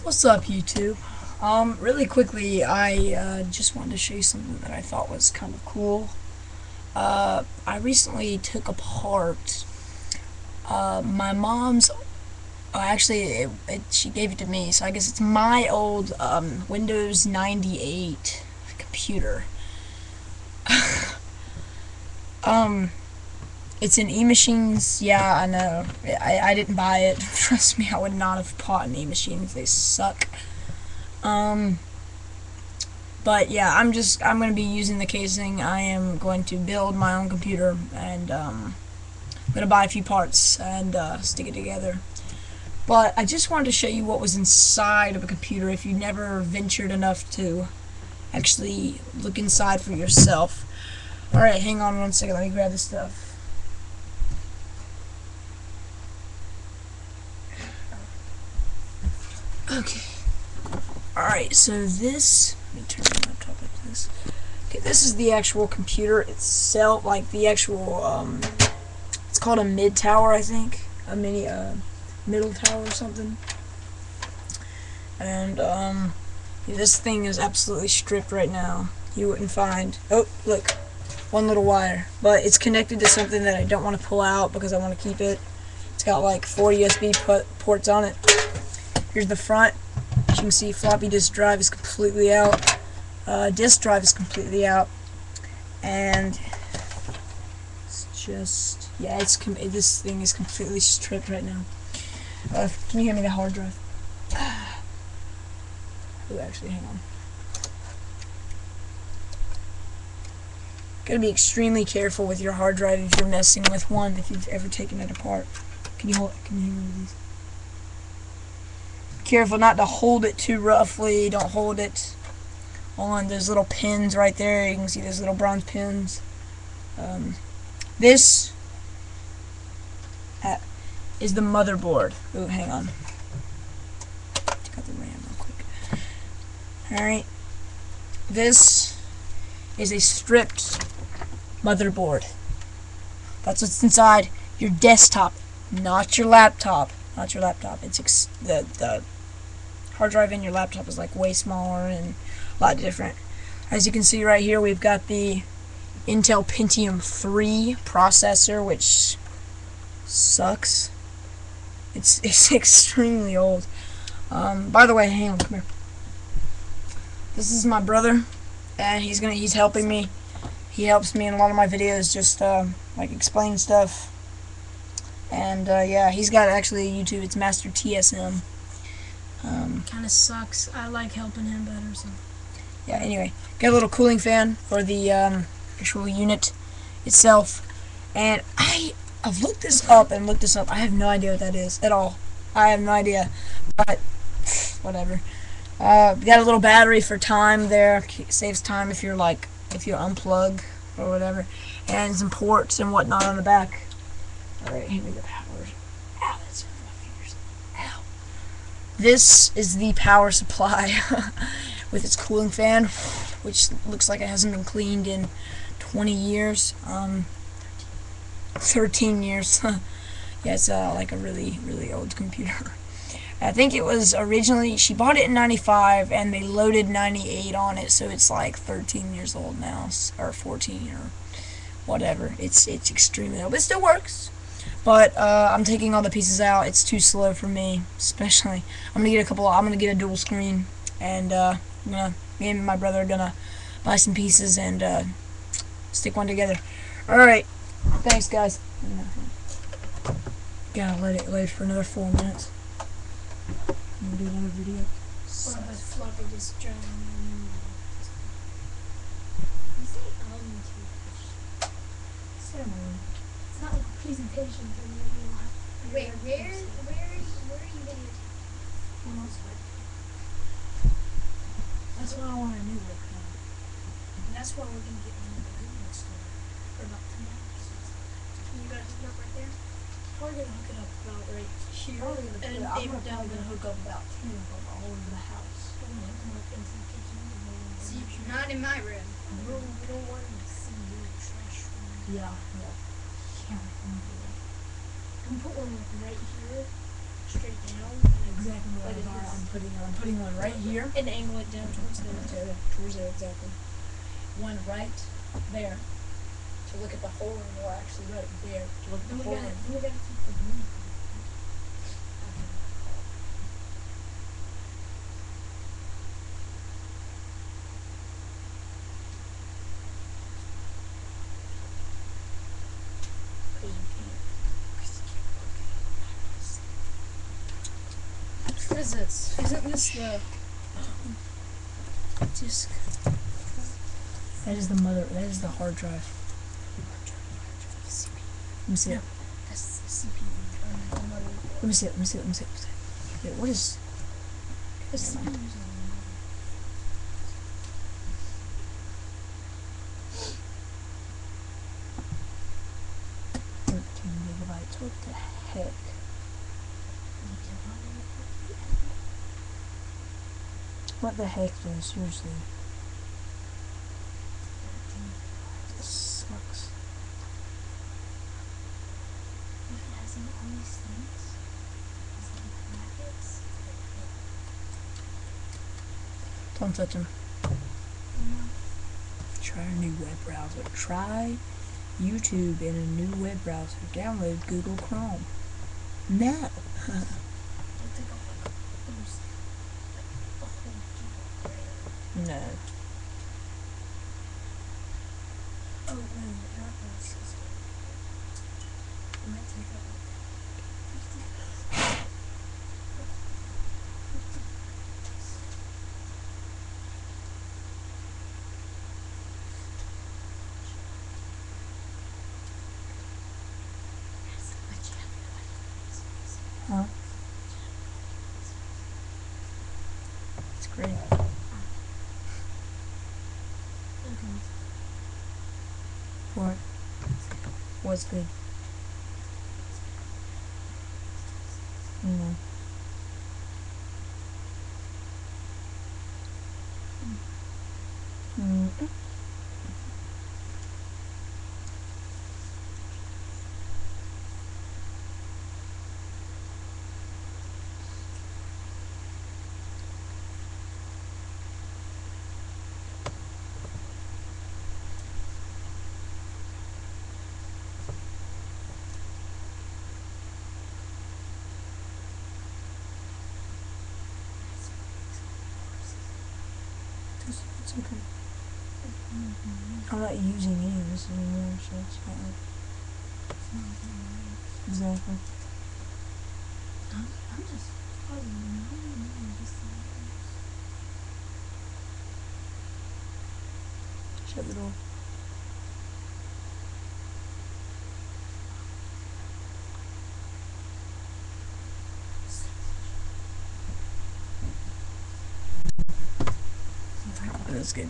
What's up, YouTube? Really quickly, I just wanted to show you something that I thought was kind of cool. I recently took apart my mom's. Actually, she gave it to me, so I guess it's my old Windows 98 computer. It's in E-machines. Yeah, I know. I didn't buy it. Trust me, I would not have bought an E-machines. They suck. But yeah, I'm going to be using the casing. I am going to build my own computer, and I'm going to buy a few parts and stick it together. But I just wanted to show you what was inside of a computer if you never ventured enough to actually look inside for yourself. Alright, hang on one second. Let me grab this stuff. Okay. Alright, so this, let me turn my laptop like this. Okay, this is the actual computer itself, like the actual, it's called a mid tower, I think. A mini, middle tower or something. And, yeah, this thing is absolutely stripped right now. You wouldn't find, oh, look, one little wire. But it's connected to something that I don't want to pull out because I want to keep it. It's got like 4 USB ports on it. Here's the front. As you can see, floppy disk drive is completely out. Disk drive is completely out. And it's just, yeah, this thing is completely stripped right now. Can you hand me the hard drive? Oh, actually, hang on. Gotta be extremely careful with your hard drive if you're messing with one, if you've ever taken it apart. Can you hang on to these? Careful not to hold it too roughly. Don't hold it on those little pins right there. You can see those little bronze pins. This is the motherboard. Oh, hang on. Take out the RAM real quick. Alright. This is a stripped motherboard. That's what's inside your desktop, not your laptop. Not your laptop. It's the hard drive in your laptop is like way smaller and a lot different. As you can see right here, we've got the Intel Pentium 3 processor, which sucks. It's extremely old. By the way, hang on, come here. This is my brother, and he's helping me. He helps me in a lot of my videos, just like explain stuff. And yeah, he's got actually a YouTube. It's masterasm. Kind of sucks. I like helping him better. So. Yeah. Anyway, got a little cooling fan for the actual unit itself, and I've looked this up and looked this up. I have no idea what that is at all. I have no idea, but whatever. Got a little battery for time there. Saves time if you unplug or whatever, and some ports and whatnot on the back. Alright, here we go. Power. Ow, that's my fingers. Ow. This is the power supply with its cooling fan, which looks like it hasn't been cleaned in 20 years. 13 years. Yeah, it's like a really, really old computer. I think it was originally, she bought it in 95 and they loaded 98 on it, so it's like 13 years old now, or 14 or whatever. It's extremely old, but it still works. But I'm taking all the pieces out. It's too slow for me, especially. I'm gonna get a dual screen, and me and my brother are gonna buy some pieces and stick one together. All right, thanks, guys. Gotta let it for another 4 minutes. I'm gonna do another video. What about floppy disk drive? It's not like a presentation for me. Wait, where are you videotaping? That's what I want to do with them. And that's why we're going to get into the video store for about 10 hours. You gotta hook it up right there. Probably going to hook it up about right here. And I'm probably going to hook up about 10 of them all over the house. See, not in my room. We don't want to see your trash room. Yeah. Can put one like right here. straight down. And Exactly what like I'm putting one right here. and angle it down towards there. Okay, towards there, exactly. One right there to look at the hole, and we're actually right there to look at Then the we hole. gotta keep the green. Because you can't. What is this? Isn't this the disk? That is the mother. That is the hard drive. Let me see it. That's the CPU. The mother. Let me see it. Let me see it. Let me see it. Let me see it. Wait, what is? The CPU. 13 gigabytes. What the heck? What the heck, though? Seriously. This sucks. If it has all these things, it's like graphics. Don't touch them. Try a new web browser. Try YouTube in a new web browser. Download Google Chrome. No. It'll take off like almost like a whole gigabyte. No. Oh no, not this. It might take up like 50. Huh? It's great. Okay. What? What's good? No. Mm-mm. It's okay. I'm not using any of this anymore, so it's not like... Exactly. I'm just Shut the door. That's good.